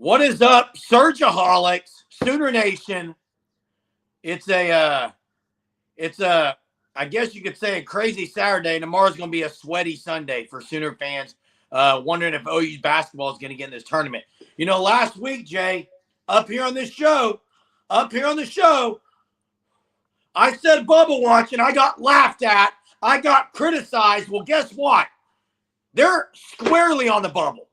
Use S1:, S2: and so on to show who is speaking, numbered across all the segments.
S1: What is up, Surgeaholics, Sooner Nation? It's a, I guess you could say a crazy Saturday. Tomorrow's going to be a sweaty Sunday for Sooner fans, wondering if OU's basketball is going to get in this tournament. You know, last week, Jay, up here on the show, I said bubble watch, and I got laughed at. I got criticized. Well, guess what? They're squarely on the bubble.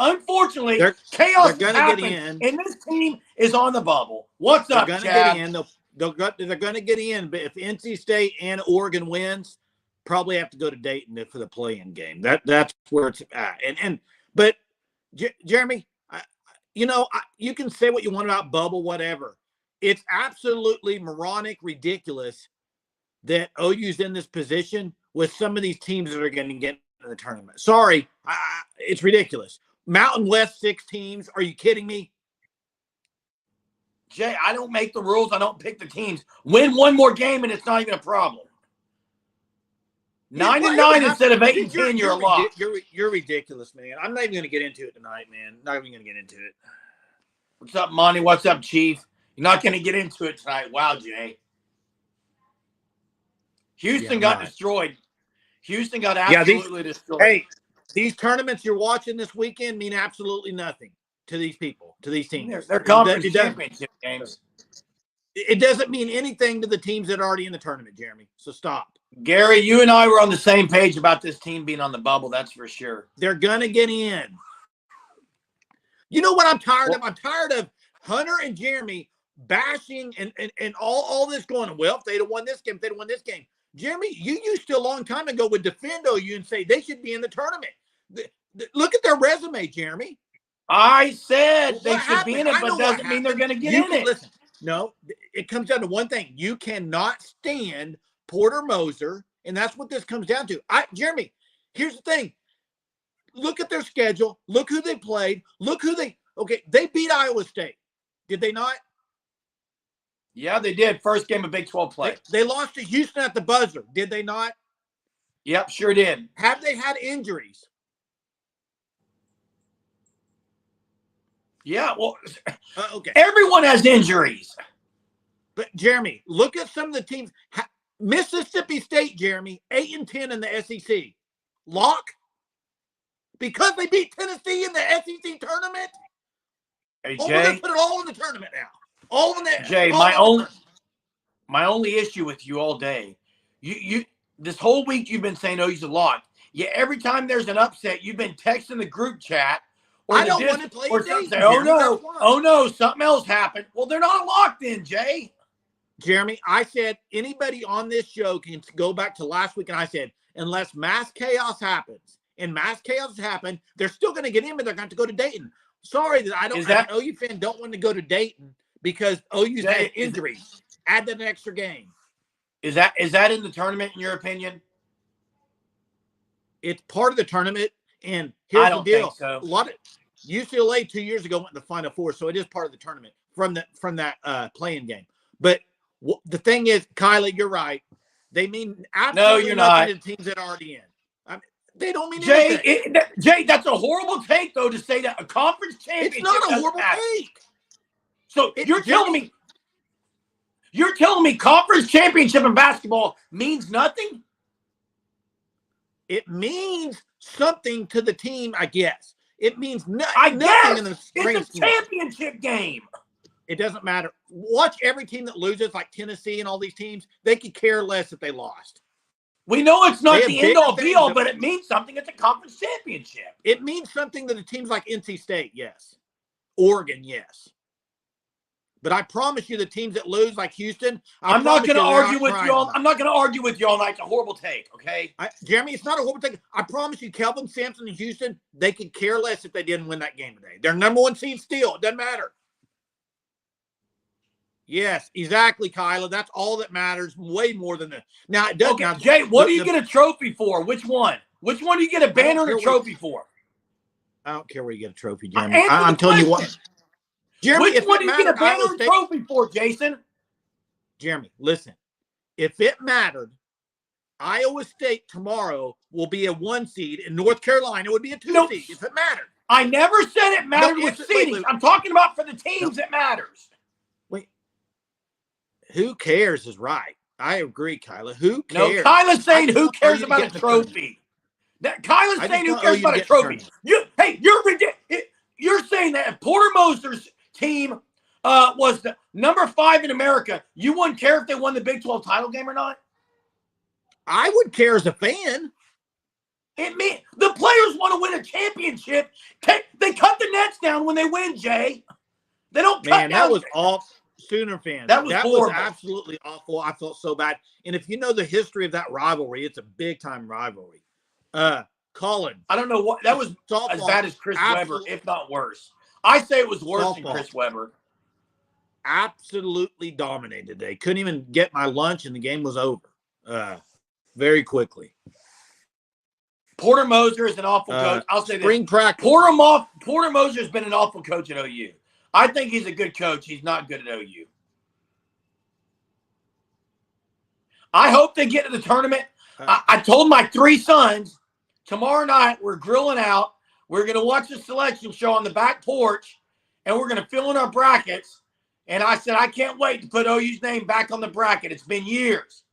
S1: Unfortunately, chaos is happening, and this team is on the bubble. What's up, Chad?
S2: They're going to get in, but if NC State and Oregon wins, probably have to go to Dayton for the play-in game. That's where it's at. But Jeremy, you can say what you want about bubble, whatever. It's absolutely moronic, ridiculous that OU's in this position with some of these teams that are going to get in the tournament. Sorry, it's ridiculous. Mountain West 6 teams. Are you kidding me?
S1: Jay, I don't make the rules. I don't pick the teams. Win one more game, and it's not even a problem. 9-9 instead of 8-10, you're a lock.
S2: You're ridiculous, man. I'm not even going to get into it tonight, man. Not even going to get into it.
S1: What's up, Monty? What's up, Chief? You're not going to get into it tonight. Wow, Jay. Houston got destroyed. Houston got absolutely destroyed.
S2: Hey, these tournaments you're watching this weekend mean absolutely nothing to these people, to these teams.
S1: They're conference championship games.
S2: It doesn't mean anything to the teams that are already in the tournament, Jeremy. So stop.
S1: Gary, you and I were on the same page about this team being on the bubble. That's for sure.
S2: They're going to get in. You know what I'm tired of? I'm tired of Hunter and Jeremy bashing and all this going, well, if they'd have won this game, if they'd have won this game. Jeremy, you used to a long time ago would defend OU and say they should be in the tournament. Look at their resume, Jeremy.
S1: I said they should be in it, but doesn't mean they're going to get in it.
S2: Listen, no, it comes down to one thing. You cannot stand Porter Moser, and that's what this comes down to. Jeremy, here's the thing. Look at their schedule. Look who they played. They beat Iowa State. Did they not?
S1: Yeah, they did. First game of Big 12 play.
S2: They lost to Houston at the buzzer. Did they not?
S1: Yep, sure did.
S2: Have they had injuries?
S1: Yeah, well,
S2: okay.
S1: Everyone has injuries.
S2: But, Jeremy, look at some of the teams. Mississippi State, Jeremy, 8-10 in the SEC. Lock? Because they beat Tennessee in the SEC tournament?
S1: Hey,
S2: We're
S1: Jay.
S2: going to put it all in the tournament now. All in there.
S1: Jay, my only issue with you all day, you this whole week you've been saying OU's a lock. Yeah, every time there's an upset, you've been texting the group chat.
S2: I don't want to play Dayton.
S1: Oh no, something else happened. Well, they're not locked in, Jay.
S2: Jeremy, I said anybody on this show can go back to last week, and I said unless mass chaos happens, and mass chaos happened, they're still going to get in, but they're going to go to Dayton. Sorry that an OU fan don't want to go to Dayton because OU's had injuries. Add an extra game.
S1: Is that in the tournament in your opinion?
S2: It's part of the tournament, and here's the deal:
S1: think so.
S2: A lot of UCLA 2 years ago went to the Final Four, so it is part of the tournament from that playing game. But the thing is, Kylie, you're right. They mean absolutely nothing to the teams that are already in. I mean, they don't mean anything.
S1: Jay, that's a horrible take, though, to say that a conference championship.
S2: It's not a horrible take.
S1: So you're telling me conference championship in basketball means nothing?
S2: It means something to the team, I guess. It means nothing in the
S1: it's a championship game.
S2: It doesn't matter. Watch every team that loses, like Tennessee and all these teams. They could care less if they lost.
S1: We know it's not the end-all, be-all, but it means something. It's a conference championship.
S2: It means something to the teams like NC State, yes. Oregon, yes. But I promise you, the teams that lose, like Houston,
S1: I'm not going to argue with you all. I'm not going to argue with you all night. It's a horrible take, okay?
S2: Jeremy, it's not a horrible take. I promise you, Kelvin Sampson and Houston, they could care less if they didn't win that game today. They're number 1 seed still. It doesn't matter. Yes, exactly, Kyla. That's all that matters. Way more than that. Now, it does.
S1: Okay, now, Jay, what do you get a trophy for? Which one? Which one do you get a banner and a trophy for?
S2: I don't care where you get a trophy, Jeremy. I'm telling you what. Jeremy,
S1: which one do you get a banner and trophy for, Jason?
S2: Jeremy, listen. If it mattered, Iowa State tomorrow will be a 1 seed, and North Carolina would be a 2
S1: Nope.
S2: seed if it mattered.
S1: I never said it mattered with seedings.
S2: Wait.
S1: I'm talking about for the teams it matters.
S2: Wait. Who cares is right. I agree, Kyla. Who
S1: No,
S2: cares?
S1: Kyla's saying who cares about a trophy. Kyla's saying who cares about a trophy. You're ridiculous. You're saying that if Porter Moser's team was the number 5 in America, you wouldn't care if they won the Big 12 title game or not?
S2: I would care as a fan.
S1: The players want to win a championship. They cut the nets down when they win, Jay. They don't cut down.
S2: That was awful. Sooner fans.
S1: That was
S2: absolutely awful. I felt so bad. And if you know the history of that rivalry, it's a big-time rivalry. Colin.
S1: I don't know what – that was as bad as Chris Webber, if not worse. I say it was worse than Chris Webber.
S2: Absolutely dominated today. Couldn't even get my lunch, and the game was over very quickly.
S1: Porter Moser is an awful coach. I'll say
S2: spring
S1: this.
S2: Practice.
S1: Porter Moser has been an awful coach at OU. I think he's a good coach. He's not good at OU. I hope they get to the tournament. I told my 3 sons, tomorrow night we're grilling out. We're going to watch a selection show on the back porch, and we're going to fill in our brackets. And I said, I can't wait to put OU's name back on the bracket. It's been years.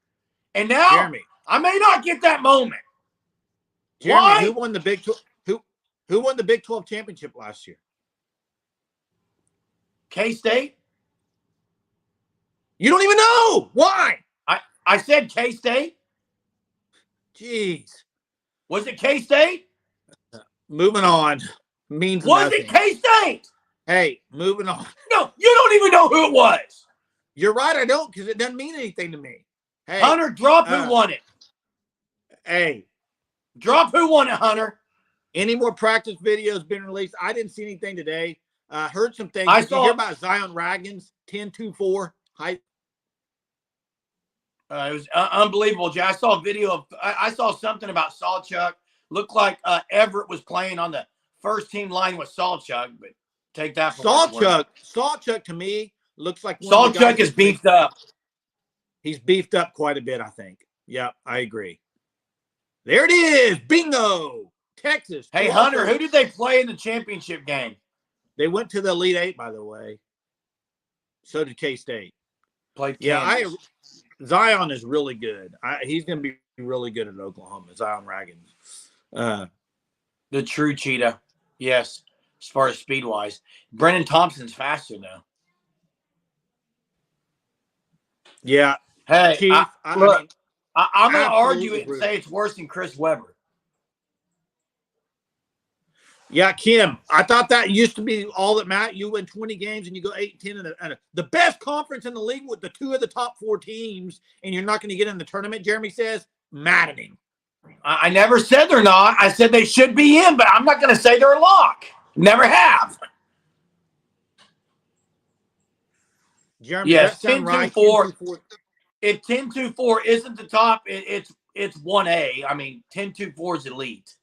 S1: And now
S2: Jeremy,
S1: I may not get that moment.
S2: Jeremy,
S1: why?
S2: Who won the Big 12? Who won the Big 12 championship last year?
S1: K-State.
S2: You don't even know. Why?
S1: I said K-State.
S2: Jeez.
S1: Was it K-State?
S2: Moving on. Means
S1: was
S2: nothing.
S1: it K-State?
S2: Hey, moving on.
S1: No, you don't even know who it was.
S2: You're right, I don't, because it doesn't mean anything to me. Hey,
S1: Hunter, drop who won it.
S2: Hey.
S1: Drop who won it, Hunter.
S2: Any more practice videos been released? I didn't see anything today. Heard some things. Did you hear about Zion Raggins, 10-2-4 height?
S1: It was unbelievable, Jay. I saw a video of I saw something about Sawchuk. Looked like Everett was playing on the first team line with Sawchuk, but take that for
S2: Sawchuk to me looks like
S1: Sawchuk is beefed up.
S2: He's beefed up quite a bit, I think. Yeah, I agree. There it is. Bingo. Texas.
S1: Hey, Hunter, who did they play in the championship game?
S2: They went to the Elite Eight, by the way. So did K-State.
S1: Played Kansas.
S2: Zion is really good. He's going to be really good at Oklahoma. Zion Raggins.
S1: The true cheetah. Yes, as far as speed-wise. Brennan Thompson's faster now.
S2: Yeah.
S1: Hey,
S2: Chief,
S1: I'm going to argue it and say it's worse than Chris Webber.
S2: Yeah, Kim, I thought that used to be all that mattered. You win 20 games and you go 8-10 and the best conference in the league with the 2 of the top 4 teams, and you're not going to get in the tournament, Jeremy says, maddening.
S1: I never said they're not. I said they should be in, but I'm not going to say they're a lock. Never have.
S2: Jeremy,
S1: yes,
S2: 10-2-4.
S1: If 10-2-4 isn't the top, it's 1A. I mean, 10-2-4 is elite.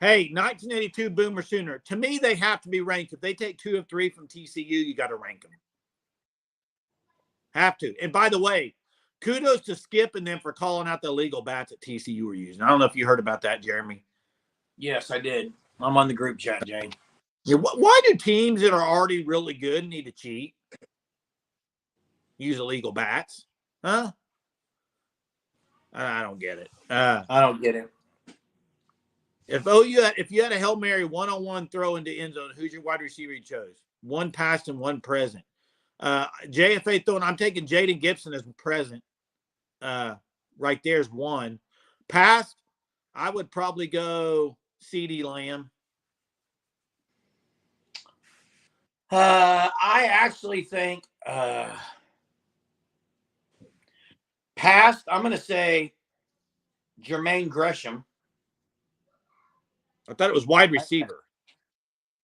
S2: Hey, 1982 Boomer Sooner. To me, they have to be ranked. If they take 2 of 3 from TCU, you got to rank them. Have to. And by the way, kudos to Skip and them for calling out the illegal bats that TCU were using. I don't know if you heard about that, Jeremy.
S1: Yes, I did. I'm on the group chat, Jane.
S2: Yeah, why do teams that are already really good need to cheat? Use illegal bats? Huh? I don't get it.
S1: I don't get it.
S2: If you had a Hail Mary one-on-one throw into end zone, who's your wide receiver you chose? One past and one present. JFA throwing, I'm taking Jaden Gibson as present. Right there's one. Past, I would probably go CeeDee Lamb.
S1: I actually think past, I'm going to say Jermaine Gresham.
S2: I thought it was wide receiver.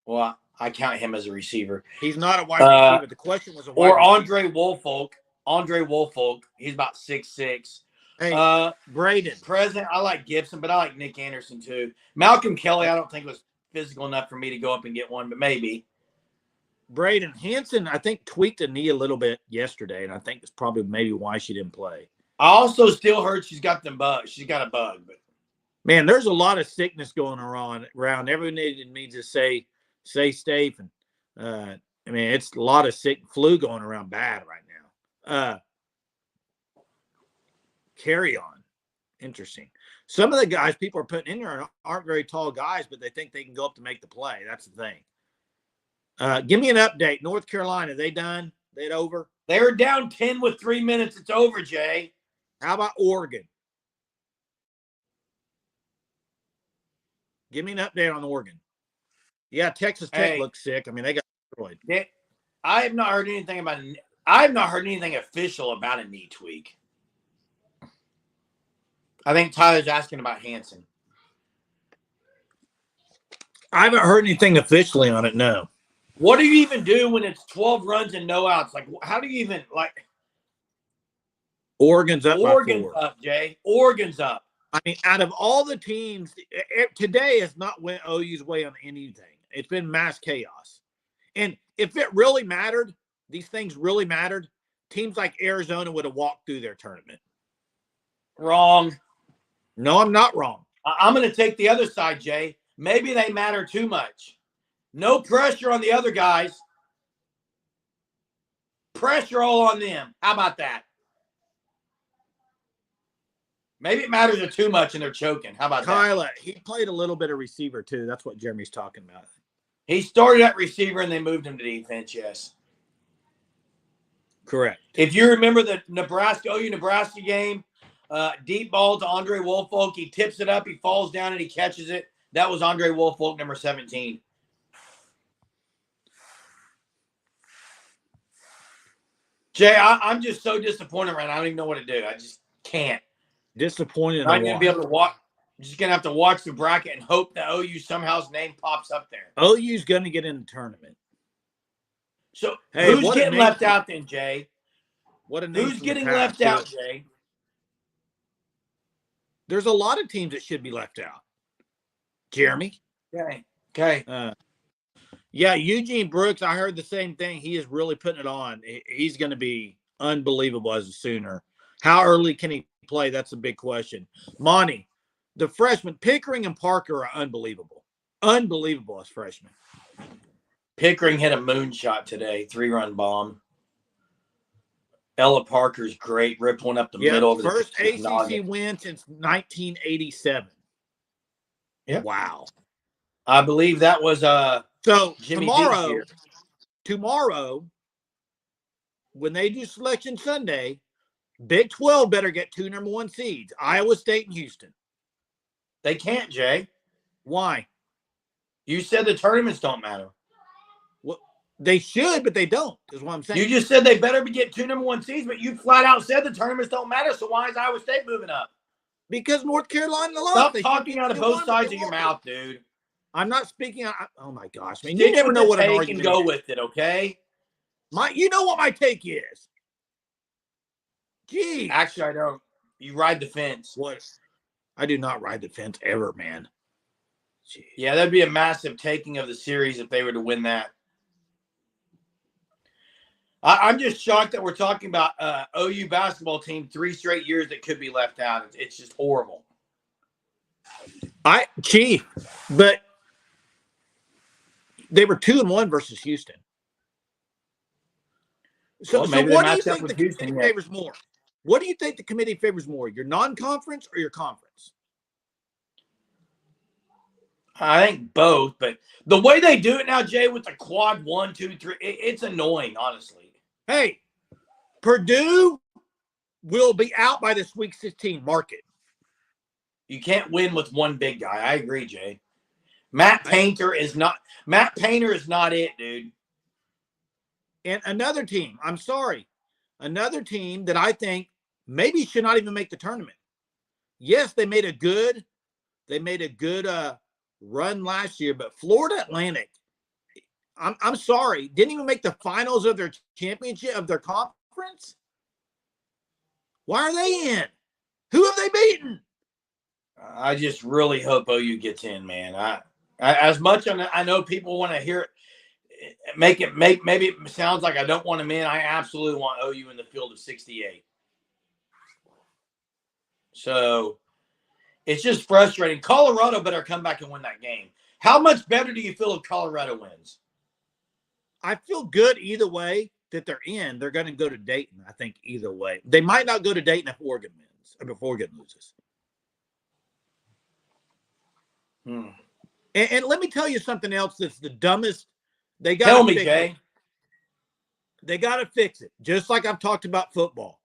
S1: Well, I count him as a receiver.
S2: He's not a wide receiver. The question was a wide receiver.
S1: Andre Woolfolk. Andre Woolfolk. He's about 6'6".
S2: Hey, Braden.
S1: Present, I like Gibson, but I like Nick Anderson too. Malcolm Kelly, I don't think was physical enough for me to go up and get one, but maybe.
S2: Braden Hansen, I think, tweaked a knee a little bit yesterday, and I think it's probably maybe why she didn't play.
S1: I also still heard she's got the bug. She's got a bug, but
S2: Man, there's a lot of sickness going around. Everyone needed me to say safe. And I mean, it's a lot of sick flu going around bad right now. Carry on. Interesting. Some of the guys people are putting in there aren't very tall guys, but they think they can go up to make the play. That's the thing. Give me an update. North Carolina, they done? They over?
S1: they were down 10 with 3 minutes. It's over, Jay.
S2: How about Oregon? Give me an update on Oregon. Yeah, Texas Tech looks sick. I mean, they got destroyed.
S1: I have not heard anything about. I have not heard anything official about a knee tweak. I think Tyler's asking about Hansen.
S2: I haven't heard anything officially on it. No.
S1: What do you even do when it's 12 runs and no outs? Like, how do you even like?
S2: Oregon's up.
S1: Oregon's up, Jay. Oregon's up.
S2: I mean, out of all the teams, today has not went OU's way on anything. It's been mass chaos. And if it really mattered, these things really mattered, teams like Arizona would have walked through their tournament.
S1: Wrong.
S2: No, I'm not wrong.
S1: I'm going to take the other side, Jay. Maybe they matter too much. No pressure on the other guys. Pressure all on them. How about that? Maybe it matters too much and they're choking. How about
S2: Kyla,
S1: that?
S2: he played a little bit of receiver too. That's what Jeremy's talking about.
S1: He started at receiver and they moved him to defense, yes.
S2: Correct.
S1: If you remember the OU-Nebraska game, deep ball to Andre Woolfolk. He tips it up. He falls down and he catches it. That was Andre Woolfolk, number 17. Jay, I'm just so disappointed right now. I don't even know what to do. I just can't.
S2: Disappointed.
S1: I'm not going to be able to watch. I'm just going to have to watch the bracket and hope that OU somehow's name pops up there.
S2: OU's going to get in the tournament.
S1: So who's getting left out then, Jay? Who's getting left out, Jay?
S2: There's a lot of teams that should be left out. Jeremy?
S1: Okay.
S2: Yeah, Eugene Brooks, I heard the same thing. He is really putting it on. He's going to be unbelievable as a Sooner. How early can he play? That's a big question. Monty, the freshmen, Pickering and Parker are unbelievable. Unbelievable as freshmen.
S1: Pickering hit a moonshot today, 3-run bomb. Ella Parker's great, ripped one up the middle of the
S2: first ACC win since 1987.
S1: Yeah.
S2: Wow.
S1: I believe that was
S2: so
S1: Jimmy
S2: tomorrow, when they do Selection Sunday, Big 12 better get 2 number 1 seeds, Iowa State and Houston.
S1: They can't, Jay.
S2: Why?
S1: You said the tournaments don't matter.
S2: Well, they should, but they don't, is what I'm saying.
S1: You just said they better get 2 number 1 seeds, but you flat out said the tournaments don't matter, so why is Iowa State moving up?
S2: Because North Carolina lost.
S1: Stop talking out of both sides of your mouth, dude.
S2: I'm not speaking. Oh my gosh, man! You never know what an argument
S1: is. Go with it, okay?
S2: You know what my take is. Gee,
S1: actually, I don't. You ride the fence.
S2: What? I do not ride the fence ever, man.
S1: Jeez. Yeah, that'd be a massive taking of the series if they were to win that. I'm just shocked that we're talking about OU basketball team 3 straight years that could be left out. It's just horrible.
S2: But they were 2-1 versus Houston. So what do you think the committee favors more? What do you think the committee favors more? Your non-conference or your conference?
S1: I think both, but the way they do it now, Jay, with the quad 1, 2, 3, it's annoying, honestly.
S2: Hey, Purdue will be out by this week 16. Mark it.
S1: You can't win with one big guy. I agree, Jay. Matt Painter is not it, dude.
S2: And another team, I'm sorry, another team that I think maybe should not even make the tournament. Yes, they made a good run last year, but Florida Atlantic, I'm sorry, didn't even make the finals of their championship of their conference. Why are they in? Who have they beaten?
S1: I just really hope OU gets in, man. I as much I know people want to hear it, maybe it sounds like I don't want them in. I absolutely want OU in the field of 68. So it's just frustrating. Colorado better come back and win that game. How much better do you feel if Colorado wins?
S2: I feel good either way that they're in. They're going to go to Dayton, I think, either way. They might not go to Dayton if Oregon wins or if Oregon loses. And let me tell you something else that's the dumbest. They got
S1: Tell
S2: to
S1: me,
S2: fix
S1: Jay.
S2: it. They got to fix it, just like I've talked about football.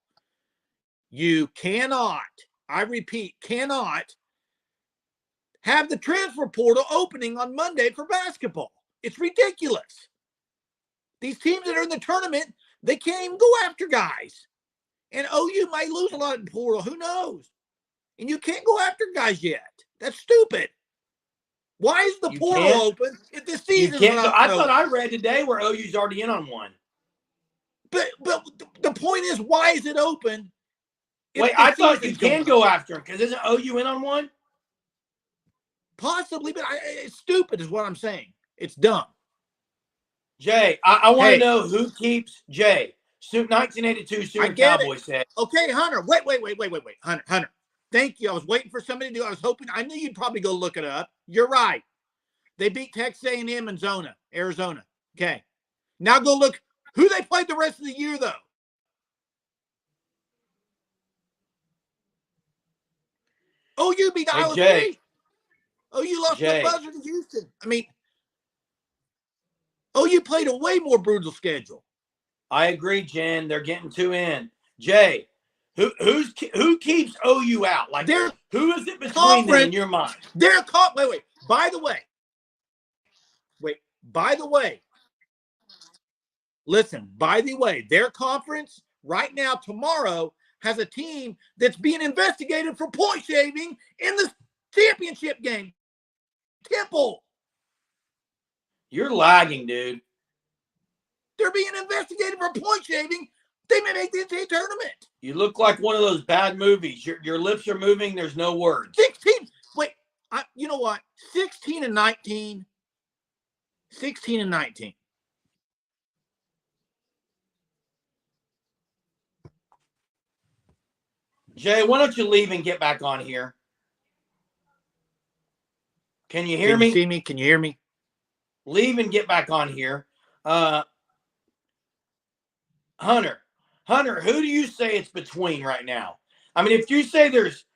S2: You cannot, I repeat, cannot have the transfer portal opening on Monday for basketball. It's ridiculous. These teams that are in the tournament, they can't even go after guys. And OU might lose a lot in the portal. Who knows? And you can't go after guys yet. That's stupid. Why is the portal open if the season's not
S1: I thought I read today where OU's already in on one.
S2: But the point is, why is it open?
S1: Wait, I thought you can go after him because isn't OU in on one?
S2: Possibly, but it's stupid is what I'm saying. It's dumb.
S1: Jay, I want to know who keeps Jay. 1982 Sooner Cowboys said.
S2: Okay, Hunter. Wait. Hunter. Thank you. I was waiting for somebody to do. I was hoping. I knew you'd probably go look it up. You're right. They beat Texas A&M in Arizona. Okay. Now go look who they played the rest of the year, though. OU beat Iowa State. OU lost the buzzer to Houston. I mean, OU played a way more brutal schedule.
S1: I agree, Jen. They're getting two in. Jay, who keeps OU out? Like, who is it between them in your mind?
S2: They're caught. Wait. By the way. Listen, by the way, their conference right now, tomorrow, has a team that's being investigated for point shaving in the championship game. Temple.
S1: You're lagging, dude.
S2: They're being investigated for point shaving. They may make the NCAA tournament.
S1: You look like one of those bad movies. Your lips are moving. There's no words.
S2: 16. Wait, you know what? 16 and 19. 16 and 19.
S1: Jay, why don't you leave and get back on here? Can you hear me?
S2: Can you see me? Can you hear me?
S1: Leave and get back on here. Hunter, who do you say it's between right now? I mean, if you say there's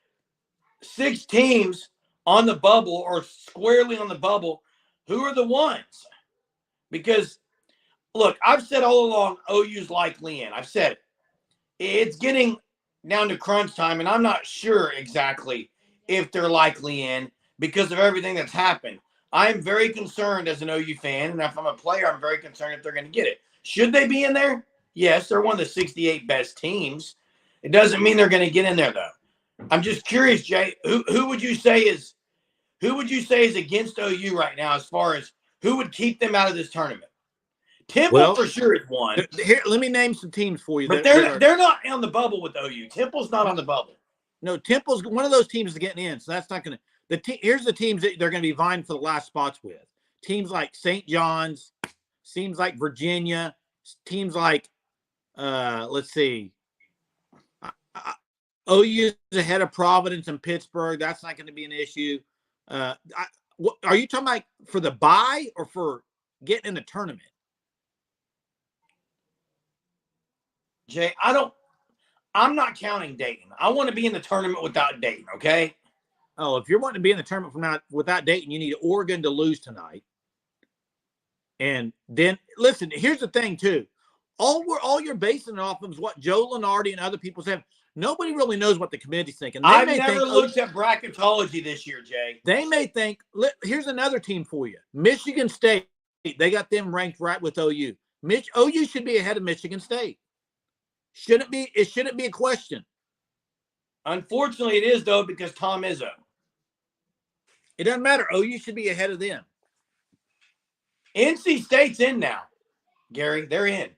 S1: 6 teams on the bubble or squarely on the bubble, who are the ones? Because, look, I've said all along OU's likely in. I've said it. It's getting down to crunch time, and I'm not sure exactly if they're likely in because of everything that's happened. I'm very concerned as an OU fan, and if I'm a player, I'm very concerned if they're going to get it. Should they be in there? Yes, they're one of the 68 best teams. It doesn't mean they're going to get in there, though. I'm just curious, Jay, who would you say is against OU right now as far as who would keep them out of this tournament? Temple for sure is one.
S2: Here, let me name some teams for you.
S1: But they're not on the bubble with OU. Temple's not on the bubble.
S2: No, Temple's one of those teams is getting in, so that's not going to. Here's the teams that they're going to be vying for the last spots with. Teams like St. John's, teams like Virginia, teams like, let's see, OU is ahead of Providence and Pittsburgh. That's not going to be an issue. Are you talking about for the bye or for getting in the tournament?
S1: Jay, I'm not counting Dayton. I want to be in the tournament without Dayton, okay?
S2: Oh, if you're wanting to be in the tournament without Dayton, you need Oregon to lose tonight. And then, listen, here's the thing, too. All you're basing it off of is what Joe Lunardi and other people say. Nobody really knows what the committee's thinking.
S1: I've never looked at bracketology this year, Jay.
S2: They may think, here's another team for you. Michigan State. They got them ranked right with OU. OU should be ahead of Michigan State. It shouldn't be a question.
S1: Unfortunately, it is, though, because Tom Izzo.
S2: It doesn't matter. OU should be ahead of them.
S1: NC State's in now, Gary. They're in.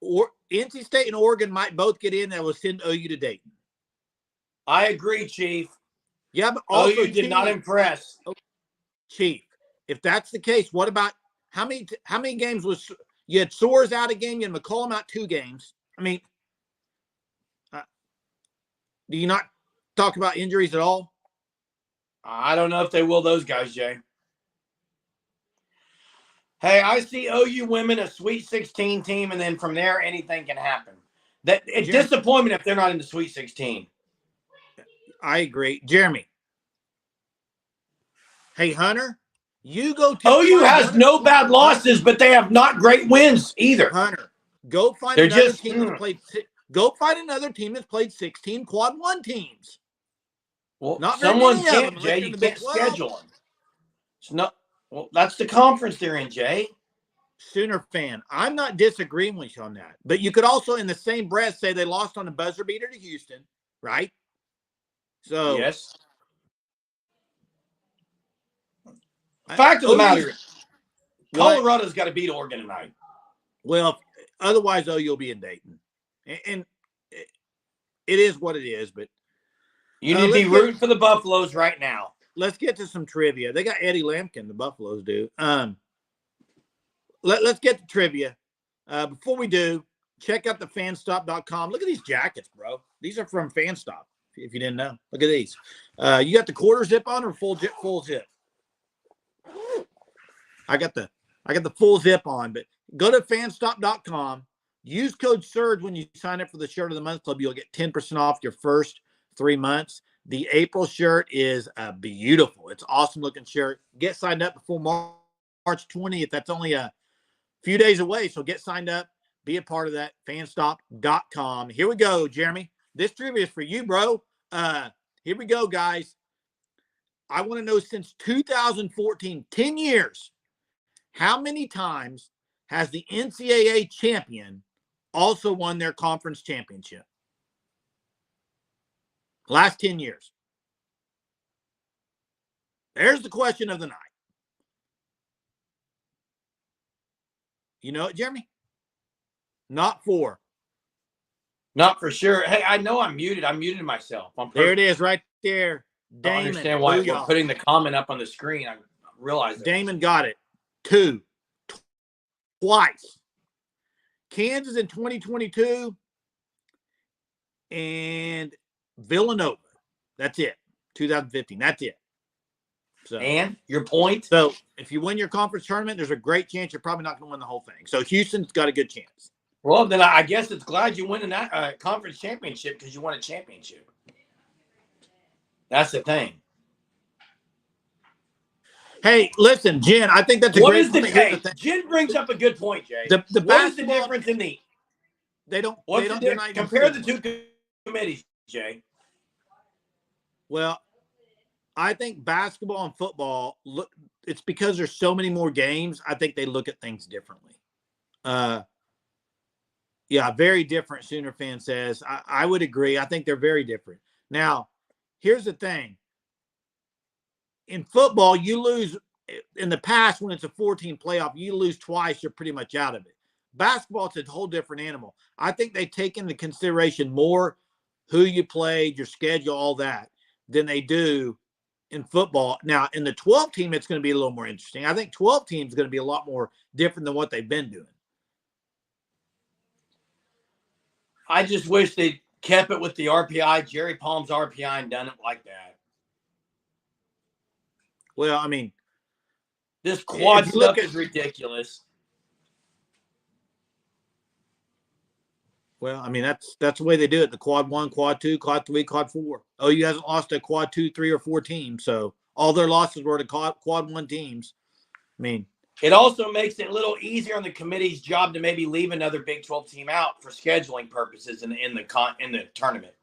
S2: Or NC State and Oregon might both get in. That will send OU to Dayton.
S1: I agree, Chief.
S2: Yeah, but also
S1: OU did not impress.
S2: Chief, if that's the case, what about how many games was you had Soares out a game, you had McCollum out 2 games? I mean, do you not talk about injuries at all?
S1: I don't know if they will, those guys, Jay. Hey, I see OU women a Sweet 16 team, and then from there, anything can happen. That it's disappointment if they're not in the Sweet 16.
S2: I agree. Jeremy. Hey, Hunter, you go to
S1: OU has no bad losses, but they have not great wins either.
S2: Hunter, go find another team that's played. Go find another team that's played 16 quad one teams.
S1: Well, not someone can't, Jay. You can't schedule them. It's not. Well, that's the conference they're in, Jay.
S2: Sooner fan. I'm not disagreeing with you on that. But you could also, in the same breath, say they lost on a buzzer beater to Houston, right? So,
S1: yes. Fact of the matter is, Colorado's got to beat Oregon tonight.
S2: Well, otherwise, you'll be in Dayton. And it is what it is. But
S1: you need to be rooting for the Buffaloes right now.
S2: Let's get to some trivia. They got Eddie Lampkin, the Buffaloes do. Let's get to trivia. Before we do, check out the fanstop.com. Look at these jackets, bro. These are from Fanstop, if you didn't know. Look at these. You got the quarter zip on or full zip? I got the full zip on, but go to fanstop.com. Use code SURGE when you sign up for the Shirt of the Month Club. You'll get 10% off your first 3 months. The April shirt is beautiful. It's an awesome looking shirt. Get signed up before March 20th. That's only a few days away. So get signed up. Be a part of that. Fanstop.com. Here we go, Jeremy. This trivia is for you, bro. Here we go, guys. I want to know, since 2014, 10 years, how many times has the NCAA champion also won their conference championship? Last 10 years. There's the question of the night. You know it, Jeremy? Not 4.
S1: Not for sure. Hey, I know I'm muted. I muted myself.
S2: There it is right there.
S1: Damon. I don't understand why we're putting the comment up on the screen. I realize that.
S2: Damon got it. 2. Twice. Kansas in 2022 and Villanova. That's it. 2015. That's it. So,
S1: and your point?
S2: So if you win your conference tournament, there's a great chance you're probably not going to win the whole thing. So Houston's got a good chance.
S1: Well, then I guess it's glad you win in that conference championship because you won a championship. That's the thing.
S2: Hey, listen, Jen, I think that's a great point.
S1: Hey, Jen brings up a good point, Jay. What is the difference in the –
S2: They don't
S1: compare the two committees, Jay.
S2: Well, I think basketball and football, it's because there's so many more games. I think they look at things differently. Yeah, very different, Sooner fan says. I would agree. I think they're very different. Now, here's the thing. In football, you lose in the past when it's a 14 playoff, you lose twice, you're pretty much out of it. Basketball, it's a whole different animal. I think they take into consideration more who you played, your schedule, all that, than they do in football. Now, in the 12 team, it's going to be a little more interesting. I think 12 teams is going to be a lot more different than what they've been doing.
S1: I just wish they kept it with the RPI, Jerry Palm's RPI, and done it like that.
S2: Well, I mean,
S1: this quad stuff is ridiculous.
S2: Well, I mean, that's the way they do it. The quad 1, quad 2, quad 3, quad 4. OU hasn't lost a quad 2, 3, or 4 team. So all their losses were to quad 1 teams. I mean,
S1: it also makes it a little easier on the committee's job to maybe leave another Big 12 team out for scheduling purposes in the tournament.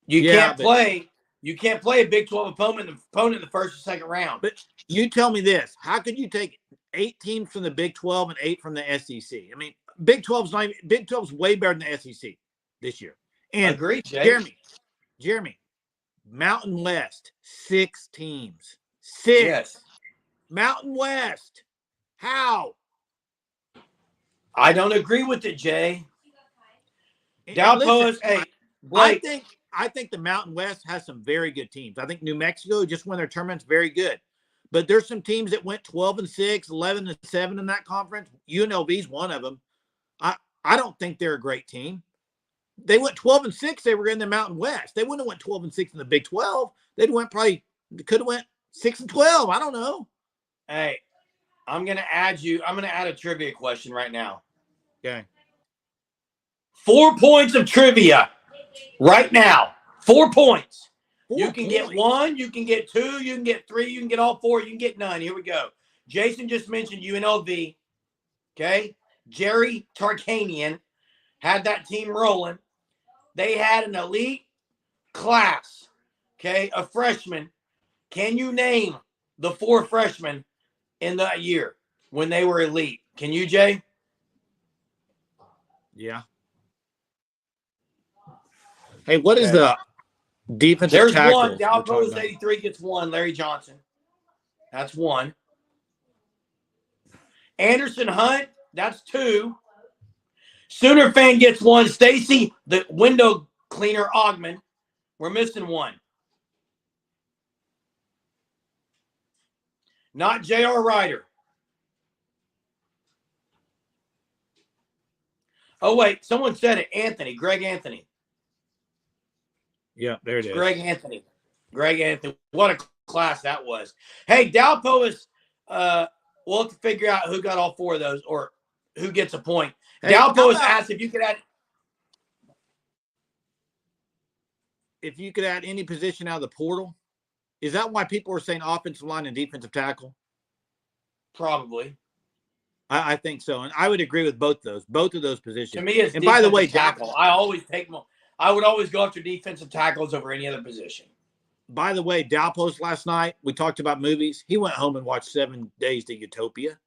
S1: You can't play a Big 12 opponent in the first or second round.
S2: But you tell me this: how could you take 8 teams from the Big 12 and 8 from the SEC? I mean, Big 12's way better than the SEC this year. And
S1: agreed, Jay.
S2: Jeremy, Mountain West, 6 teams. 6.
S1: Yes.
S2: Mountain West. How?
S1: I don't agree with it, Jay. Dalpo's, hey, Blake.
S2: I think the Mountain West has some very good teams. I think New Mexico just won their tournaments very good. But there's some teams that went 12-6, 11-7 in that conference. UNLV's one of them. I don't think they're a great team. they went 12-6. They were in the Mountain West. They wouldn't have went 12-6 in the Big 12. They'd went could have went 6-12. I don't know.
S1: Hey, I'm going to add a trivia question right now.
S2: Okay.
S1: 4 points of trivia right now. 4 points.
S2: 4
S1: you can
S2: points.
S1: get 1, you can get 2, you can get 3, you can get all 4, you can get none. Here we go. Jason just mentioned UNLV. Okay. Jerry Tarkanian had that team rolling. They had an elite class, okay, of freshmen. Can you name the 4 freshmen in that year when they were elite? Can you, Jay?
S2: Yeah. Hey, what is the defensive
S1: There's
S2: tackles?
S1: one. Dalpo's 83 gets 1. Larry Johnson. That's 1. Anderson Hunt, that's 2. Sooner fan gets 1. Stacy, the window cleaner Augman, we're missing 1. Not J.R. Ryder. Oh, wait. Someone said it. Anthony. Greg Anthony.
S2: Yeah, there it is.
S1: Greg Anthony. What a class that was. Hey, Dalpo is we'll have to figure out who got all 4 of those or who gets a point. Hey, Dalpo has asked if you could
S2: add any position out of the portal. Is that why people are saying offensive line and defensive tackle?
S1: Probably.
S2: I think so. And I would agree with both of those positions.
S1: To me, it's
S2: and by the way,
S1: tackle. I would always go after defensive tackles over any other position.
S2: By the way, Dalpost last night, we talked about movies. He went home and watched 7 Days to Utopia.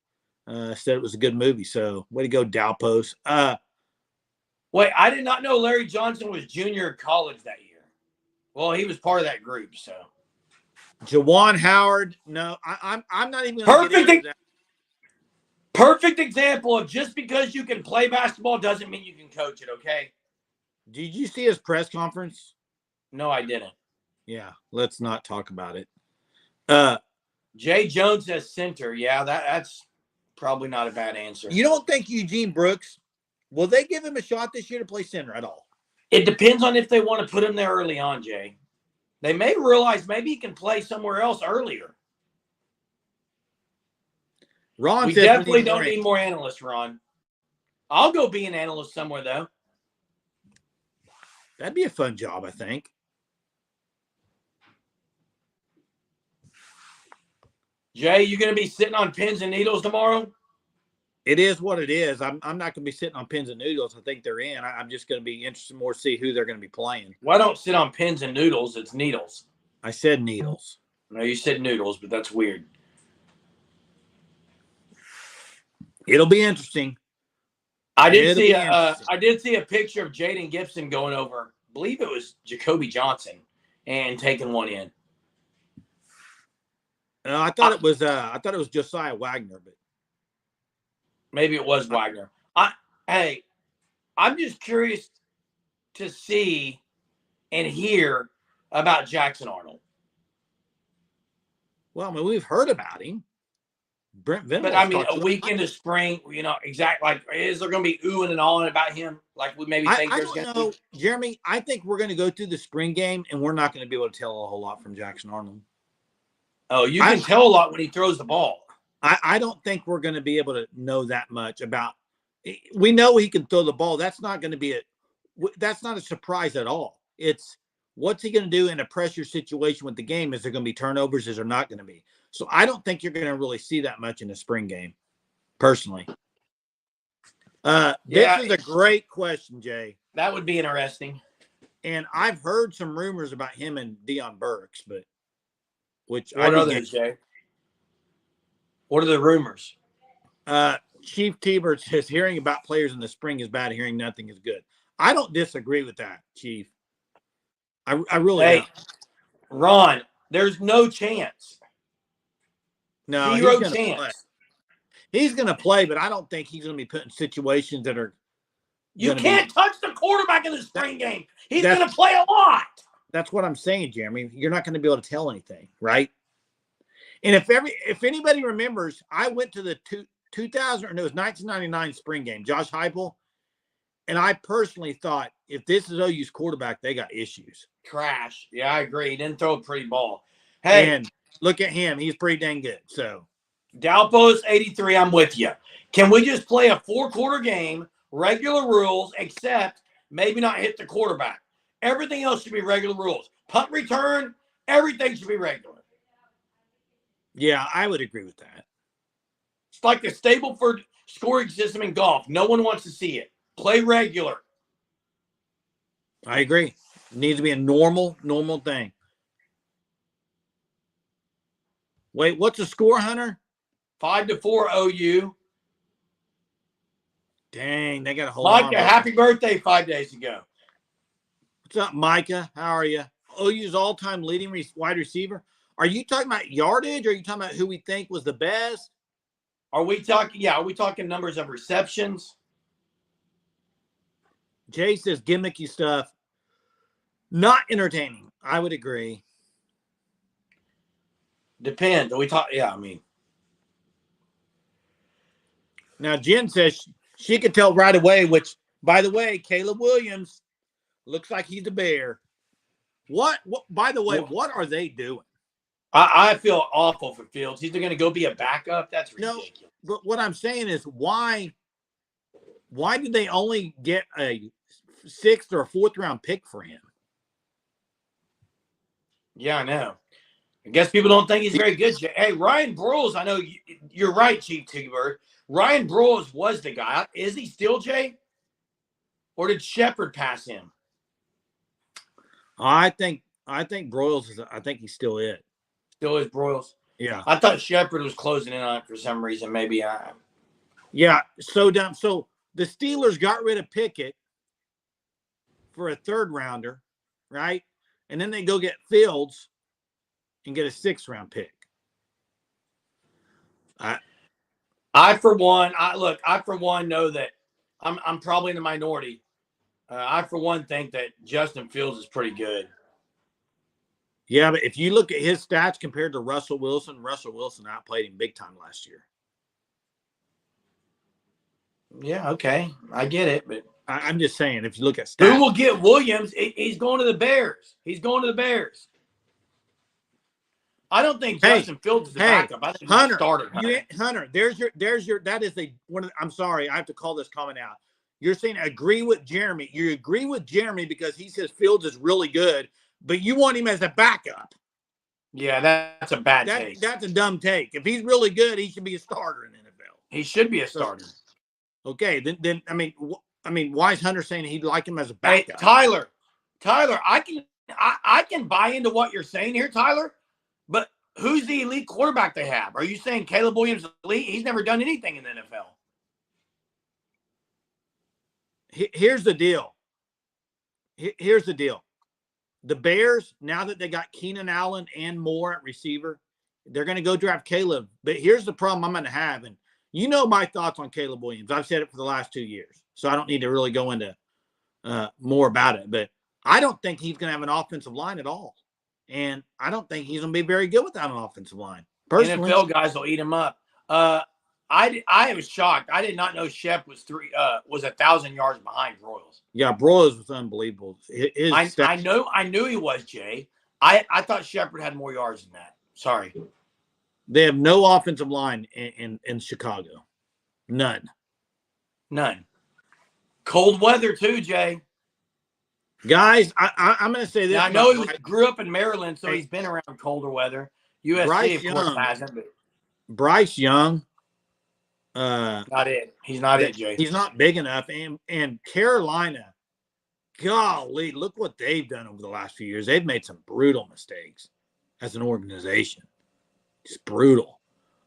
S2: Said it was a good movie. So way to go, Dalpost.
S1: Wait, I did not know Larry Johnson was junior in college that year. Well, he was part of that group, so.
S2: Jawan Howard, no, I'm not even going to get into that.
S1: Perfect example of just because you can play basketball doesn't mean you can coach it, okay?
S2: Did you see his press conference?
S1: No, I didn't.
S2: Yeah, let's not talk about it.
S1: Jay Jones as center. Yeah, that's probably not a bad answer.
S2: You don't think Eugene Brooks, will they give him a shot this year to play center at all?
S1: It depends on if they want to put him there early on, Jay. They may realize maybe he can play somewhere else earlier.
S2: Ron
S1: we definitely don't need more analysts, Ron. I'll go be an analyst somewhere, though.
S2: That'd be a fun job, I think.
S1: Jay, you going to be sitting on pins and needles tomorrow?
S2: It is what it is. I'm not going to be sitting on pins and noodles. I think they're in. I'm just going to be interested more to see who they're going to be playing.
S1: Well, I don't sit on pins and noodles. It's needles.
S2: I said needles.
S1: No, you said noodles, but that's weird.
S2: It'll be interesting.
S1: I did see a picture of Jaden Gibson going over. I believe it was Jacoby Johnson and taking one in.
S2: I thought it was Josiah Wagner, but
S1: maybe it was Wagner. I'm just curious to see and hear about Jackson Arnold.
S2: Well, I mean, we've heard about him. Brent Venables,
S1: but I mean, a week into spring, exactly. Like, is there going to be oohing and ahhing about him? Like we maybe think there's going to be.
S2: Jeremy, I think we're going to go through the spring game, and we're not going to be able to tell a whole lot from Jackson Arnold.
S1: Oh, you can tell a lot when he throws the ball.
S2: I don't think we're going to be able to know that much about. We know he can throw the ball. That's not going to be that's not a surprise at all. It's what's he going to do in a pressure situation with the game? Is there going to be turnovers? Is there not going to be? So I don't think you're going to really see that much in the spring game, personally. This is a great question, Jay.
S1: That would be interesting.
S2: And I've heard some rumors about him and Deion Burks, but
S1: what are those, Jay? What are the rumors?
S2: Chief T-Bird says hearing about players in the spring is bad. Hearing nothing is good. I don't disagree with that, Chief. I really don't.
S1: Ron, there's no chance.
S2: No,
S1: 0 chance.
S2: He's going to play, but I don't think he's going to be put in situations that are.
S1: You can't touch the quarterback in the spring game. He's going to play a lot.
S2: That's what I'm saying, Jeremy. You're not going to be able to tell anything, right? And if anybody remembers, I went to the 2000 or it was 1999 spring game. Josh Heupel, And I personally thought if this is OU's quarterback, they got issues.
S1: Trash. Yeah, I agree. He didn't throw a pretty ball. Hey,
S2: and look at him; he's pretty dang good. So,
S1: Dalpo's 83. I'm with you. Can we just play a 4-quarter game, regular rules, except maybe not hit the quarterback? Everything else should be regular rules. Punt return, everything should be regular.
S2: yeah, I would agree with that.
S1: It's like the Stableford scoring system in golf. No one wants to see it. Play regular.
S2: I agree. It needs to be a normal thing. Wait, what's the score, Hunter?
S1: 5-4 OU.
S2: Dang, they got to hold on.
S1: Micah, happy birthday 5 days ago.
S2: What's up, Micah? How are you? OU's all-time leading wide receiver. Are you talking about yardage, or are you talking about who we think was the best?
S1: Are we talking? Yeah, are we talking numbers of receptions?
S2: Jay says gimmicky stuff. Not entertaining. I would agree.
S1: Depends. Are we talk? Yeah, I mean.
S2: Now, Jen says she could tell right away, which, by the way, Caleb Williams looks like he's a bear. What by the way, what are they doing?
S1: I feel awful for Fields. He's going to go be a backup. That's ridiculous.
S2: No, but what I'm saying is why did they only get a 6th or a 4th round pick for him?
S1: Yeah, I know. I guess people don't think he's very good. Hey, Ryan Broyles, I know you're right, Chief T-Bird. Ryan Broyles was the guy. Is he still, Jay? Or did Shepard pass him?
S2: I think Broyles is. I think he's still it.
S1: Still is Broyles.
S2: Yeah.
S1: I thought Shepard was closing in on it for some reason. Maybe I.
S2: Yeah. So dumb. So the Steelers got rid of Pickett for a 3rd rounder, right? And then they go get Fields and get a 6th round pick.
S1: I for one know that I'm probably in the minority. I for one think that Justin Fields is pretty good.
S2: Yeah, but if you look at his stats compared to Russell Wilson outplayed him big time last year.
S1: Yeah, okay. I get it, but
S2: I'm just saying, if you look at stats.
S1: Who will get Williams? He's going to the Bears. I don't think Justin Fields is the backup. I think he's a starter.
S2: Hunter, there's your that is I'm sorry, I have to call this comment out. You're saying agree with Jeremy. You agree with Jeremy because he says Fields is really good, but you want him as a backup.
S1: Yeah, that's a bad take.
S2: That's a dumb take. If he's really good, he should be a starter in the NFL.
S1: He should be a starter.
S2: Okay, then I mean, why is Hunter saying he'd like him as a backup?
S1: Hey, Tyler, I can buy into what you're saying here, Tyler, but who's the elite quarterback they have? Are you saying Caleb Williams is elite? He's never done anything in the NFL.
S2: Here's the deal. The Bears, now that they got Keenan Allen and Moore at receiver, they're going to go draft Caleb. But here's the problem I'm going to have. And you know my thoughts on Caleb Williams. I've said it for the last 2 years. So I don't need to really go into more about it. But I don't think he's going to have an offensive line at all. And I don't think he's going to be very good without an offensive line. Personally,
S1: NFL guys will eat him up. I was shocked. I did not know Shep was 1,000 yards behind Broyles.
S2: Yeah, Broyles was unbelievable.
S1: I knew he was, Jay. I thought Shepard had more yards than that. Sorry.
S2: They have no offensive line in Chicago. None.
S1: Cold weather too, Jay.
S2: Guys, I'm going to say this.
S1: Now, I know he grew up in Maryland, so he's been around colder weather. USC, of course, hasn't. But
S2: Bryce Young.
S1: Not it. He's not it, Jay.
S2: He's not big enough. And Carolina, golly, look what they've done over the last few years. They've made some brutal mistakes as an organization. It's brutal.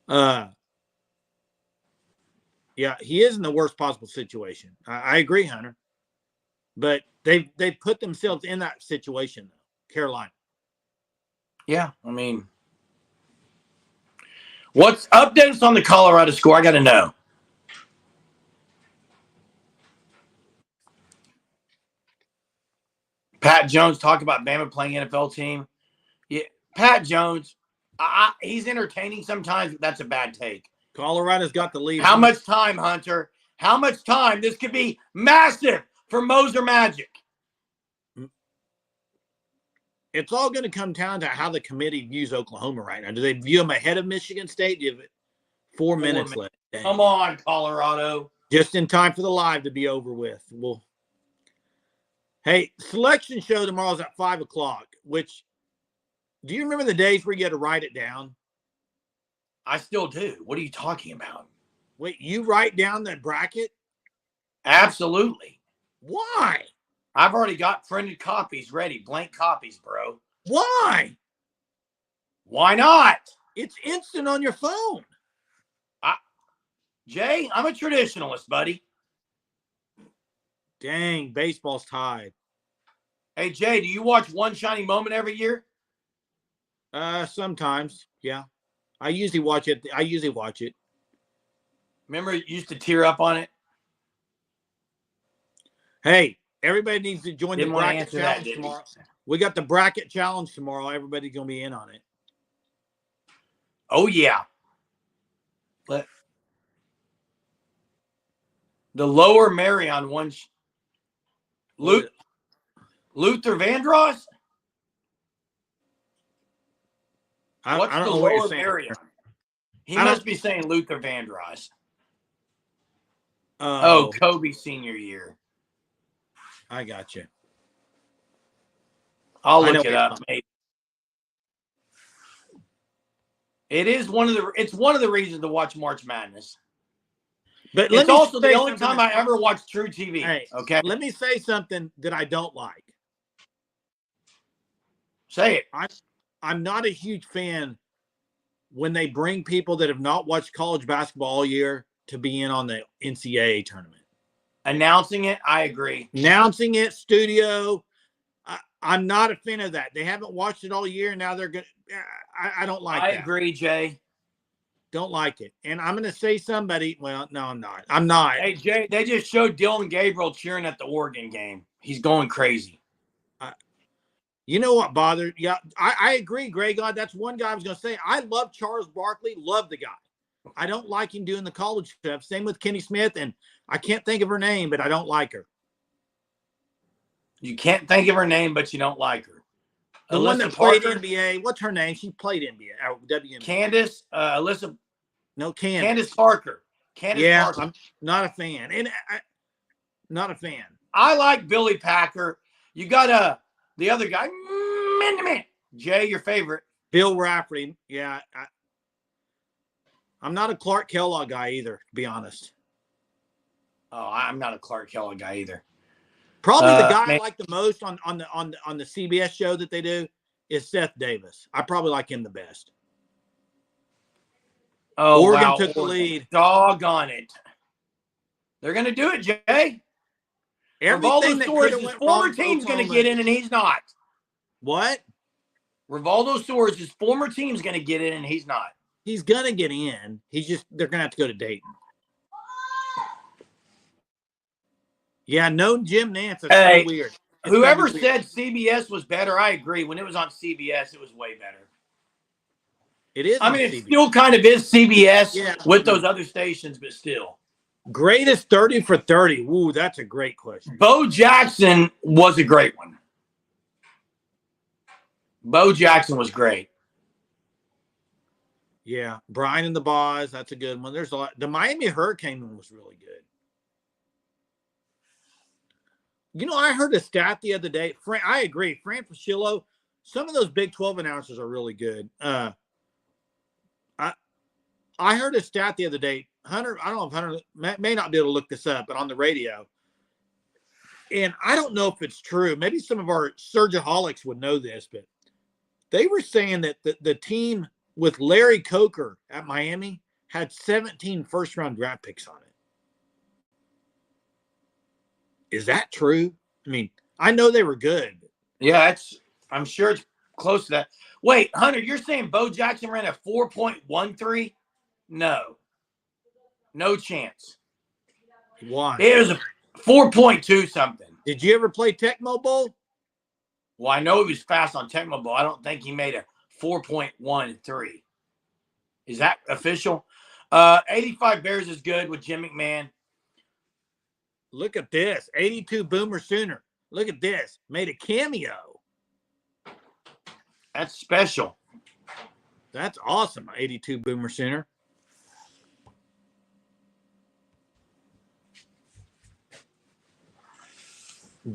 S2: Yeah, he is in the worst possible situation. I agree, Hunter. But they put themselves in that situation, though, Carolina.
S1: Yeah, I mean, what's updates on the Colorado score? I got to know. Pat Jones talked about Bama playing NFL team. Yeah, Pat Jones, he's entertaining sometimes, but that's a bad take.
S2: Colorado's got the lead.
S1: How much time, Hunter? how much time this could be massive for Moser Magic.
S2: It's all going to come down to how the committee views Oklahoma right now. Do they view them ahead of Michigan State? Do you have 4 minutes left? Dang.
S1: Come on, Colorado.
S2: Just in time for the live to be over with. Well, hey, selection show tomorrow's at 5 o'clock, which, do you remember the days where you had to write it down?
S1: I still do. What are you talking about?
S2: Wait, you write down that bracket?
S1: Absolutely.
S2: Why?
S1: I've already got printed copies ready, blank copies, bro.
S2: Why?
S1: Why not?
S2: It's instant on your phone.
S1: Jay, I'm a traditionalist, buddy.
S2: Dang, baseball's tied.
S1: Hey, Jay, do you watch One Shining Moment every year?
S2: Sometimes, yeah. I usually watch it.
S1: Remember you used to tear up on it?
S2: Hey, everybody needs to join
S1: Didn't
S2: the
S1: want to
S2: bracket
S1: answer
S2: challenge
S1: that,
S2: tomorrow. We got the bracket challenge tomorrow. Everybody's going to be in on it.
S1: Oh, yeah. The Lower Marion one. Luther Vandross? What's
S2: I don't
S1: the
S2: know what you're
S1: Lower
S2: saying.
S1: Marion? He must be saying Luther Vandross.
S2: Oh,
S1: Kobe senior year.
S2: I got you.
S1: I'll look it up. Maybe. It's one of the reasons to watch March Madness.
S2: But
S1: it's also the only time I ever watch True TV.
S2: Hey,
S1: okay.
S2: Let me say something that I don't like.
S1: Say it.
S2: I'm not a huge fan when they bring people that have not watched college basketball all year to be in on the NCAA tournament.
S1: Announcing it, I agree.
S2: Announcing it, studio. I'm not a fan of that. They haven't watched it all year. Now they're good. I don't like that.
S1: I agree, Jay.
S2: Don't like it. And I'm going to say somebody. Well, no, I'm not. I'm not.
S1: Hey, Jay, they just showed Dylan Gabriel cheering at the Oregon game. He's going crazy.
S2: You know what bothered? Yeah, I agree, Greg. God, that's one guy I was going to say. I love Charles Barkley. Love the guy. I don't like him doing the college stuff. Same with Kenny Smith. And I can't think of her name, but I don't like her.
S1: You can't think of her name, but you don't like her.
S2: The one that played NBA. What's her name? She played NBA. WNBA.
S1: Candace. Alyssa.
S2: No, Candace.
S1: Candace Parker. Parker.
S2: I'm not a fan. And not a fan.
S1: I like Billy Packer. You got the other guy. Jay, your favorite.
S2: Bill Raftery. Yeah. I'm not a Clark Kellogg guy either, to be honest.
S1: Oh, I'm not a Clark Kellogg guy either.
S2: Probably the guy I like the most on the CBS show that they do is Seth Davis. I probably like him the best.
S1: Oh,
S2: Oregon took the lead.
S1: Doggone it. They're going to do it, Jay.
S2: Everything that
S1: Stores, his former team's going to get in, and he's not.
S2: What?
S1: Rivaldo Stores, his former team's going to get in, and he's not.
S2: He's going to get in. They're going to have to go to Dayton. Yeah, no Jim Nance. That's so weird.
S1: Whoever said CBS was better, I agree. When it was on CBS, it was way better.
S2: It is.
S1: I mean, it still kind of is CBS with those other stations, but still.
S2: Greatest 30 for 30. Ooh, that's a great question.
S1: Bo Jackson was a great one. Bo Jackson was great.
S2: Yeah, Brian and the Boz. That's a good one. There's a lot. The Miami Hurricane one was really good. You know, I heard a stat the other day. I agree. Fran Fraschillo, some of those Big 12 announcers are really good. I heard a stat the other day. Hunter, I don't know if Hunter may not be able to look this up, but on the radio. And I don't know if it's true. Maybe some of our Surgeaholics would know this, but they were saying that the team with Larry Coker at Miami had 17 first-round draft picks on it. Is that true? I mean, I know they were good.
S1: Yeah, I'm sure it's close to that. Wait, Hunter, you're saying Bo Jackson ran a 4.13? No chance.
S2: Why?
S1: It was a 4.2 something.
S2: Did you ever play Tecmo Bowl?
S1: Well, I know he was fast on Tecmo Bowl. I don't think he made a 4.13. Is that official? 85 Bears is good with Jim McMahon.
S2: Look at this. 82 Boomer Sooner. Look at this. Made a cameo.
S1: That's special.
S2: That's awesome. 82 Boomer Sooner.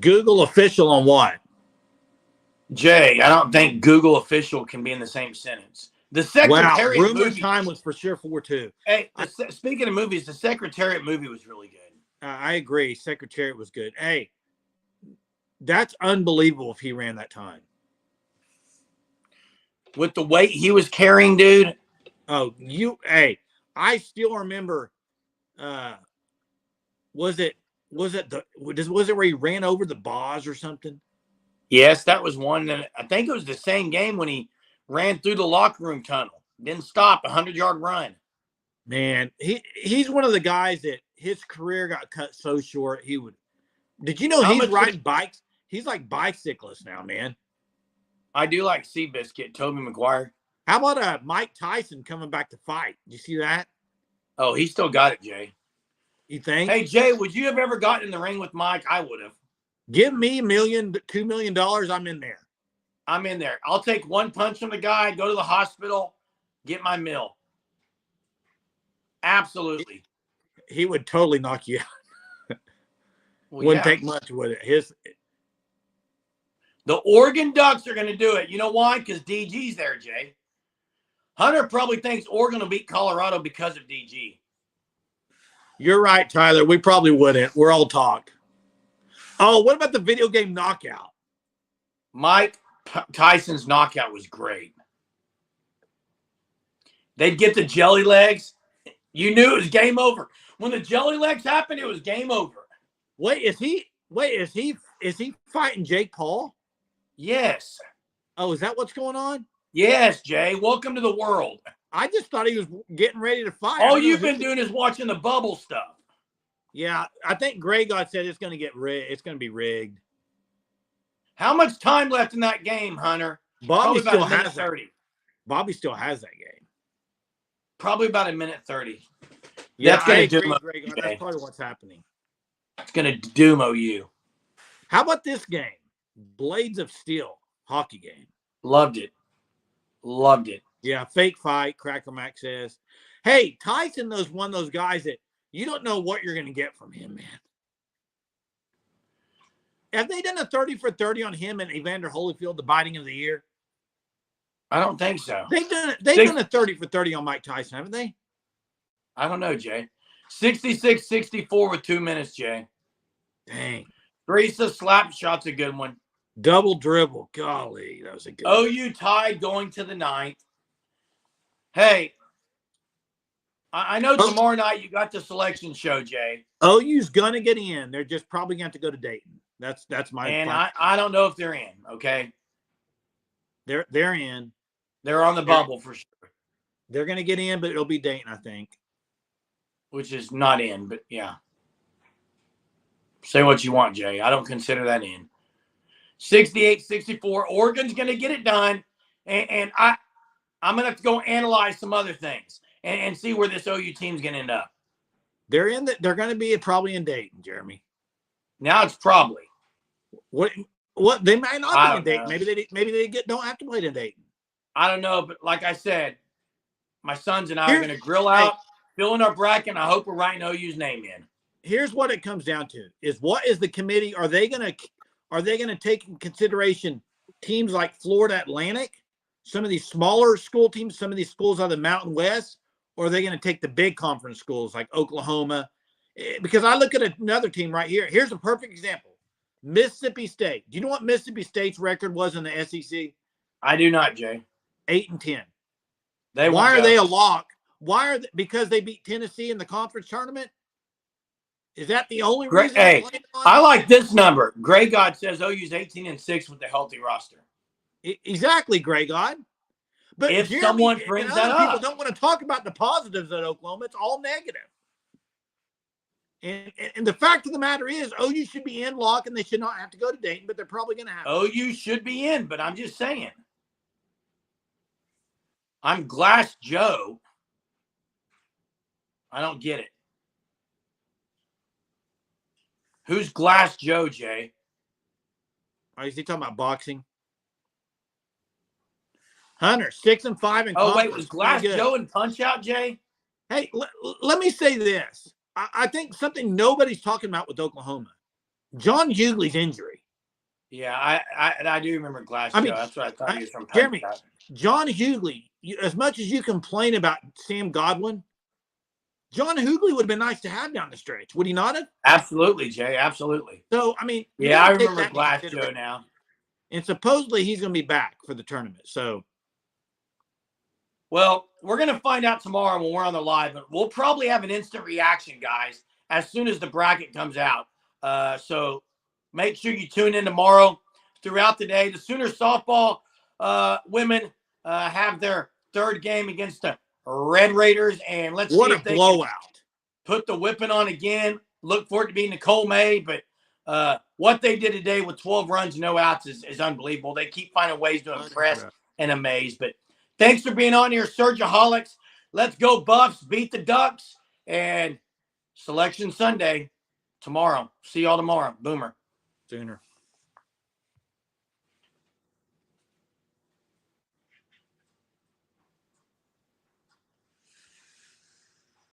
S2: Google official on what?
S1: Jay, I don't think Google official can be in the same sentence. The Secretariat
S2: Rumor
S1: movie.
S2: time was for sure 4-2.
S1: Hey, speaking of movies, the Secretariat movie was really good.
S2: I agree. Secretariat was good. Hey, that's unbelievable if he ran that time.
S1: With the weight he was carrying, dude.
S2: Oh, I still remember. Was it where he ran over the bars or something?
S1: Yes, that was one. And I think it was the same game when he ran through the locker room tunnel. Didn't stop, 100-yard run.
S2: Man, he's one of the guys that his career got cut so short. Did you know he's riding bikes? He's like bicyclist now, man.
S1: I do like Seabiscuit, Tobey Maguire.
S2: How about Mike Tyson coming back to fight? Did you see that?
S1: Oh, he still got it, Jay.
S2: You think?
S1: Hey, Jay, would you have ever gotten in the ring with Mike? I would have.
S2: Give me $1 million, $2 million. I'm in there.
S1: I'm in there. I'll take one punch from the guy, go to the hospital, get my meal. Absolutely.
S2: He would totally knock you out. Wouldn't take much, would it?
S1: The Oregon Ducks are going to do it. You know why? Because DG's there, Jay. Hunter probably thinks Oregon will beat Colorado because of DG.
S2: You're right, Tyler. We probably wouldn't. We're all talk. Oh, what about the video game knockout?
S1: Mike Tyson's knockout was great. They'd get the jelly legs. You knew it was game over. When the jelly legs happened, it was game over.
S2: Is he fighting Jake Paul?
S1: Yes.
S2: Oh, is that what's going on?
S1: Yes, Jay. Welcome to the world.
S2: I just thought he was getting ready to fight.
S1: All you've been doing is watching the bubble stuff.
S2: Yeah, I think Gray God said it's going to get rigged. It's going to be rigged.
S1: How much time left in that game, Hunter?
S2: Bobby still has 30. Bobby still has that game.
S1: Probably about 1:30.
S2: Yeah,
S1: that's going to doom
S2: Gray God. That's probably what's happening.
S1: It's going to doom OU.
S2: How about this game? Blades of Steel hockey game.
S1: Loved it. Loved it.
S2: Yeah, fake fight, Cracker Mac says. Hey, Tyson was one of those guys that you don't know what you're going to get from him, man. Have they done a 30 for 30 on him and Evander Holyfield, the biting of the year?
S1: I don't think so.
S2: They've done a 30 for 30 on Mike Tyson, haven't they?
S1: I don't know, Jay. 66-64 with 2 minutes, Jay.
S2: Dang.
S1: Teresa slap shot's a good one.
S2: Double dribble. Golly, that was a good
S1: OU tied going to the 9th. Hey, I know tomorrow night you got the selection show, Jay.
S2: OU's going to get in. They're just probably going to have to go to Dayton. That's my
S1: And I don't know if they're in, okay?
S2: They're in.
S1: They're on the bubble for sure.
S2: They're going to get in, but it'll be Dayton, I think.
S1: Which is not in, but yeah. Say what you want, Jay. I don't consider that in. 68-64. Oregon's going to get it done. And I'm going to have to go analyze some other things and see where this OU team's going to end up.
S2: They're going to be probably in Dayton, Jeremy.
S1: Now it's probably.
S2: What they might not be in
S1: know.
S2: Dayton. Maybe they don't have to play in Dayton.
S1: I don't know, but like I said, my sons and I are going to grill out, fill in our bracket, and I hope we're writing OU's name in.
S2: Here's what it comes down to: is what is the committee? Are they going to take in consideration teams like Florida Atlantic, some of these smaller school teams, some of these schools out of the Mountain West, or are they going to take the big conference schools like Oklahoma? Because I look at another team right here. Here's a perfect example. Mississippi State. Do you know what Mississippi State's record was in the SEC?
S1: I do not, Jay.
S2: 8-10.
S1: Why
S2: are they a lock? Because they beat Tennessee in the conference tournament? Is that the only reason?
S1: Hey, I like this number. Gray God says OU's 18-6 with the healthy roster.
S2: Exactly, Gray God. But
S1: if someone brings that up,
S2: people don't want to talk about the positives at Oklahoma. It's all negative. And the fact of the matter is, OU should be in lock, and they should not have to go to Dayton, but they're probably going to have to.
S1: OU should be in, but I'm just saying. I'm Glass Joe. I don't get it. Who's Glass Joe, Jay?
S2: Oh, is he talking about boxing? Hunter, 6-5 in
S1: Oh, wait,
S2: conference.
S1: was
S2: Pretty
S1: Glass
S2: good.
S1: Joe in Punch-Out, Jay?
S2: Hey, let me say this. I think something nobody's talking about with Oklahoma. John Hughley's injury.
S1: Yeah, I do remember Glass
S2: I
S1: Joe.
S2: mean,
S1: That's what I thought he was from
S2: Jeremy,
S1: Punch-Out.
S2: John Hughley, as much as you complain about Sam Godwin, John Hughley would have been nice to have down the stretch. Would he not have?
S1: Absolutely, Jay. Absolutely.
S2: So, I mean,
S1: Yeah, I remember Glass Joe now.
S2: And supposedly he's going to be back for the tournament. So,
S1: well, we're going to find out tomorrow when we're on the live, but we'll probably have an instant reaction, guys, as soon as the bracket comes out. So make sure you tune in tomorrow throughout the day. The Sooner softball women have their third game against the Red Raiders, and let's see if they
S2: blowout.
S1: can put the whipping on again. Look for it to be Nicole May, but what they did today with 12 runs, no outs is unbelievable. They keep finding ways to impress and amaze. But thanks for being on here, Surgeaholics. Let's go Buffs, beat the Ducks, and Selection Sunday tomorrow. See y'all tomorrow. Boomer.
S2: Sooner.